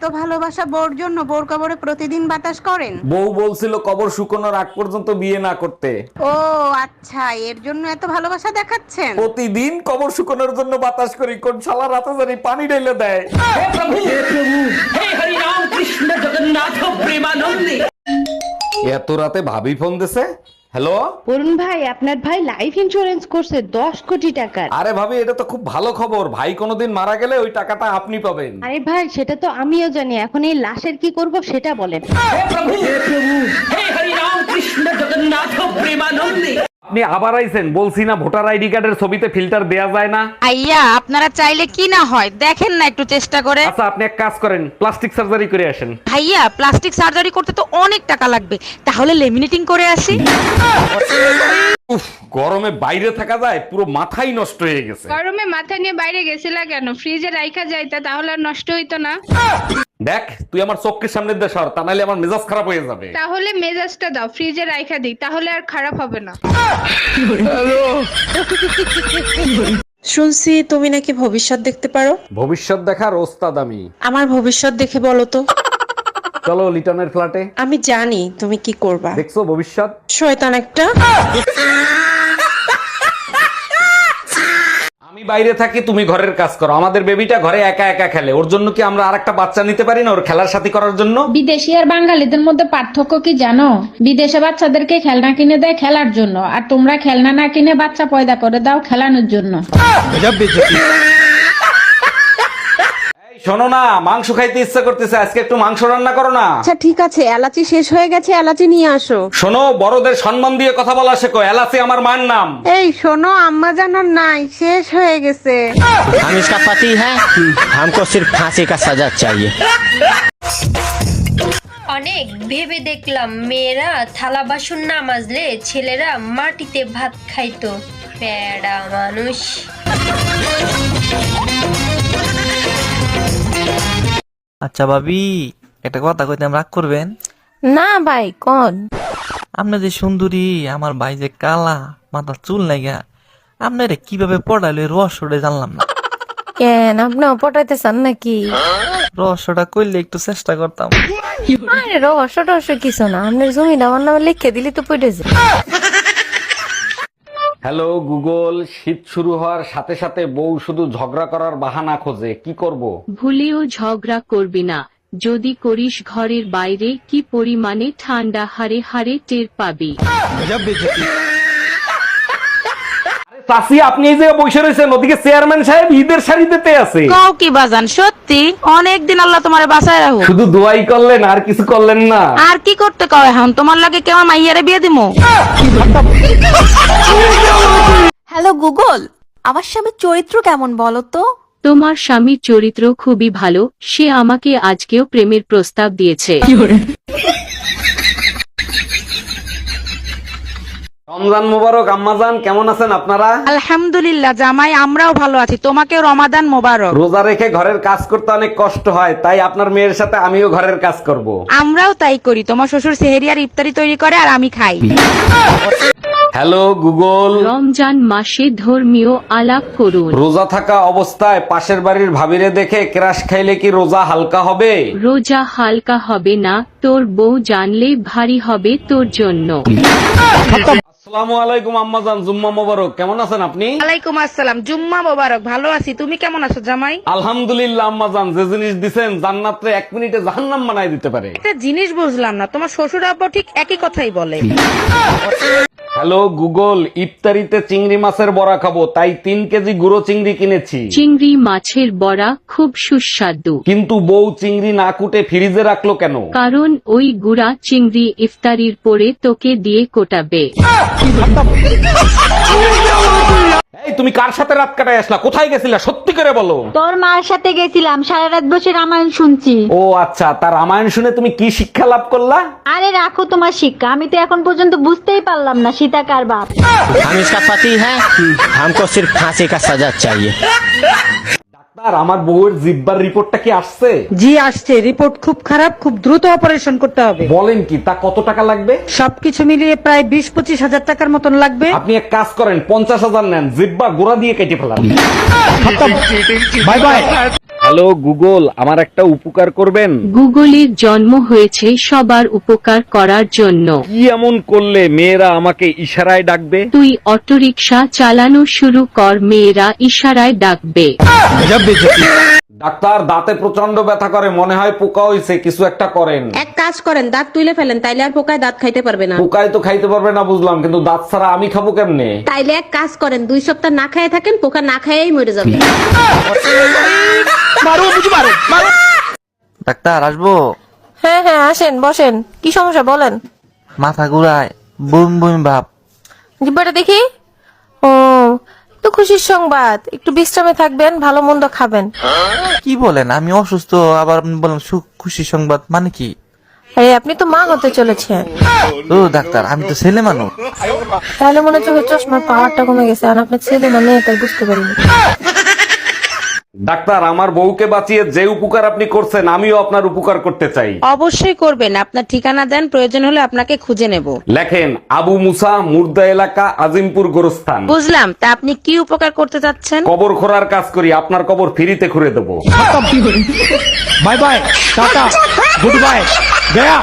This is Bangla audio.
তো ভালোবাসা বোর জন্য বোর কবরে প্রতিদিন বাতাস করেন? বউ বলছিল কবর শুকানোর আগ পর্যন্ত বিয়ে না করতে। ও আচ্ছা, এর জন্য এত ভালোবাসা দেখাচ্ছেন। প্রতিদিন কবর শুকানোর জন্য বাতাস করি, কোন শালা রাতে জানি পানি ঢেলে দেয়। এত রাতে ভাবি ফোন দিছে। হ্যালো অরুণ ভাই, আপনার ভাই লাইফ ইন্স্যুরেন্স করছে 10 কোটি টাকার। আরে ভাবি, এটা তো খুব ভালো খবর। ভাই কোনোদিন মারা গেলে ওই টাকাটা আপনি পাবেন। আরে ভাই, সেটা তো আমিও জানি, এখন এই লাশের কি করব সেটা বলেন। আপনি আবার আইছেন, বলছি না ভোটার আইডি কার্ডের ছবিতে ফিল্টার দেয়া যায় না। আইয়া, আপনারা চাইলে কি না হয় দেখেন না একটু চেষ্টা করে। আচ্ছা আপনি এক কাজ করেন, প্লাস্টিক সার্জারি করে আসেন। ভাইয়া, প্লাস্টিক সার্জারি করতে তো অনেক টাকা লাগবে, তাহলে লেমিনেটিং করে আসি। উফ, গরমে বাইরে থাকা যায়, পুরো মাথাই নষ্ট হয়ে গেছে। গরমে মাথা নিয়ে বাইরে গেছিলা কেন? ফ্রিজে রাইখা যাইতা, তাহলে আর নষ্ট হইতো না। দেখ তুই আমার চোখের সামনে দিয়ে সর, তা নাহলে আমার মেজাজ খারাপ হয়ে যাবে। তাহলে মেজাজটা দাও, ফ্রিজে রাইখা দিই, তাহলে আর খারাপ হবে না। শুনছি তুমি নাকি ভবিষ্যৎ দেখতে পারো। ভবিষ্যৎ দেখার ওস্তাদ আমি। আমার ভবিষ্যৎ দেখে বলো তো। চলো লিটনের ফ্ল্যাটে। আমি জানি তুমি কি করবা। দেখছো ভবিষ্যৎ? শয়তান একটা। আমি বাইরে থাকি, তুমি ঘরের কাজ করো। আমাদের বেবিটা ঘরে একা একা খেলে, ওর জন্য কি আমরা আরেকটা বাচ্চা নিতে পারি না, ওর খেলার সাথী করার জন্য? বিদেশি আর বাঙালিদের মধ্যে পার্থক্য কি জানো? বিদেশে বাচ্চাদেরকে খেলনা কিনে দেয় খেলার জন্য, আর তোমরা খেলনা না কিনে বাচ্চা পয়দা করে দাও খেলানোর জন্য। এই শোনো না, মাংস খাইতে ইচ্ছা করতেছে, আজকে একটু মাংস রান্না করো না। আচ্ছা ঠিক আছে, এলাচি শেষ হয়ে গেছে, এলাচি নিয়ে আসো। শোনো, বড়দের সম্মান দিয়ে কথা বলা শেখো। এলাচি আমার মায়ের নাম। এই শোনো, আম্মা জানার নাই, শেষ হয়ে গেছে। हम इसका पति है, हमको सिर्फ फांसी का सजा चाहिए। অনেক ভেবে দেখলাম, মেয়েরা থালা বাসন না মাজলে ছেলেরা মাটিতে ভাত খাইতো। প্যাড়া মানুষ। আচ্ছা ভাবি, একটা কথা কইতাম, রাগ করবেন না ভাই, কোন? আপনি যে সুন্দরী, আমার ভাই যে কালা, মাথা চুল নাইগা, আপনারা কিভাবে পড়াইলো এই রহস্যটা জানলাম না। কেন, আপনিও পটাইতে চান নাকি? রহস্যটা করলে একটু চেষ্টা করতাম। আরে রহস্য টহস্য কিছু না, আপনার জমিটা আমার নামে লিখে দিলি তো পড়ে যায়। হ্যালো গুগল, শীত শুরু হওয়ার সাথে সাথে বউ শুধু ঝগড়া করার বাহানা খোঁজে, কি করব? ভুলেও ঝগড়া করবি না, যদি করিস ঘরের বাইরে কি পরিমাণে ঠান্ডা হারে হারে টের পাবি। চাচি, আপনি এই যে বসে রয়েছেন, ওদিকে চেয়ারম্যান সাহেব ঈদের শাড়ি দিতে আছে। কাও কি বাজান, সত্যি অনেক দিন আল্লাহ তোমারে বাঁচায় রাখো। শুধু দোয়াই করলেন, আর কিছু করলেন না? আর কি করতে কও এখন? তোমার লাগে কেমন মাইয়ারে বিয়ে দিমু? হ্যালো গুগল, আমার স্বামীর চরিত্র কেমন বলো তো? তোমার স্বামীর চরিত্র খুবই ভালো, সে আমাকে আজকেও প্রেমের প্রস্তাব দিয়েছে। রমজান মোবারক আম্মাজান, কেমন আছেন আপনারা? আলহামদুলিল্লাহ জামাই, আমরাও ভালো আছি। তোমাকেও রমাদান মোবারক। রোজা রেখে ঘরের কাজ করতে অনেক কষ্ট হয়, তাই আপনার মেয়ের সাথে আমিও ঘরের কাজ করব। আমরাও তাই করি। তোমার শ্বশুর সেহেরি আর ইফতারি তৈরি করে, আর আমি খাই। হ্যালো গুগল, রমজান মাসে ধর্মীয় আলাপ করুন। রোজা থাকা অবস্থায় পাশের বাড়ির ভাবিরে দেখে ক্রাশ খাইলে কি রোজা হালকা হবে? রোজা হালকা হবে না, তোর বউ জানলে ভারী হবে তোর জন্য। আসসালামু আলাইকুম আম্মাজান, জুম্মা মোবারক। কেমন আছেন আপনি? ওয়ালাইকুম আসসালাম, জুম্মা মোবারক। ভালো আছি, তুমি কেমন আছো জামাই? আলহামদুলিল্লাহ আম্মাজান, যে জিনিস দিছেন জান্নাতে 1 মিনিটে জাহান্নাম বানাই দিতে পারে। একটা জিনিস বুঝলাম না, তোমার শ্বশুর আব্বা ঠিক একই কথাই বলে। হ্যালো গুগল, ইফতারিতে চিংড়ি মাছের বড়া খাবো, তাই 3 কেজি গুঁড়ো চিংড়ি কিনেছি। চিংড়ি মাছের বড়া খুব সুস্বাদু, কিন্তু বউ চিংড়ি না কুটে ফ্রিজে রাখলো কেন? কারণ ওই গুড়া চিংড়ি ইফতারির পরে তোকে দিয়ে কোটাবে। এই তুমি কার সাথে রাত কাটায় আসলা? কোথায় গেছিলা? সত্যি করে বলো। তোর মার সাথে গেছিলাম, সারা রাত বসে রামায়ণ শুনছি। ও আচ্ছা, তার রামায়ণ শুনে তুমি কি শিক্ষা লাভ করলা? আরে রাখো তোমার শিক্ষা, আমি তো এখন পর্যন্ত বুঝতেই পারলাম না সীতা কার বাপ। हम इसका पति है, हमको सिर्फ फांसी का सजा चाहिए। ডাক্তার, আমার বউয়ের জিহ্বার রিপোর্টটা কি আসছে? জি আসছে, রিপোর্ট খুব খারাপ, খুব দ্রুত অপারেশন করতে হবে। বলেন কি, তা কত টাকা লাগবে? সবকিছু মিলিয়ে প্রায় 20-25 হাজার টাকার মতন লাগবে। আপনি এক কাজ করেন, 50,000 নেন, জিহ্বা গোড়া দিয়ে কেটে ফেলান। Bye bye. হ্যালো গুগল, আমার একটা উপকার করবেন? গুগলের জন্ম হয়েছে সবার উপকার করার জন্য। কি এমন করলে মেয়েরা আমাকে ইশারায় ডাকবে? তুই অটোরিকশা চালানো শুরু কর, মেয়েরা ইশারায় ডাকবে। ডাক্তার, দাঁতে প্রচন্ড ব্যথা করে, মনে হয় পোকা হইছে, কিছু একটা করেন। এক কাজ করেন, দাঁত তুলে ফেলেন, তাইলে আর পোকায় দাঁত খাইতে পারবে না। পোকায় তো খাইতে পারবে না বুঝলাম, কিন্তু দাঁত ছাড়া আমি খাবো কেমনে? তাইলে এক কাজ করেন, 2 সপ্তাহ না খেয়ে থাকেন, পোকা না খেয়েই মরে যাবে। ডাক্তার আসবো? হ্যাঁ হ্যাঁ আসেন, বসেন। কি সমস্যা বলেন? মাথা ঘুরায়, বুম বুম ভাব। জিব্বাটা দেখি। ও, তো খুশির সংবাদ, একটু বিশ্রামে থাকবেন, ভালো মন্দ খাবেন। কি বলেন, আমি অসুস্থ আবার আপনি বলেন সুখ খুশি সংবাদ, মানে কি? আরে আপনি তো মা হতে চলেছেন। ও ডাক্তার, আমি তো ছেলে মানুষ। তাহলে মনে হচ্ছে চশমার পাওয়ারটা কমে গেছে, আর আপনার ছেলে মানে তাই বুঝতে পারিনি। ডাক্তার, আমার বউকে বাঁচিয়ে যে উপকার আপনি করছেন, আমিও আপনার উপকার করতে চাই। অবশ্যই করবেন, আপনার ঠিকানা দেন, প্রয়োজন হলে আপনাকে খুঁজে নেব। লেখেন, আবু মুসা, মুর্দা এলাকা, আজিমপুর গোরস্থান। বুঝলাম, তা আপনি কি উপকার করতে চাচ্ছেন? কবর খোঁড়ার কাজ করি, আপনার কবর ফ্রিতে খুঁড়ে দেবো। Bye bye ta-ta goodbye गया।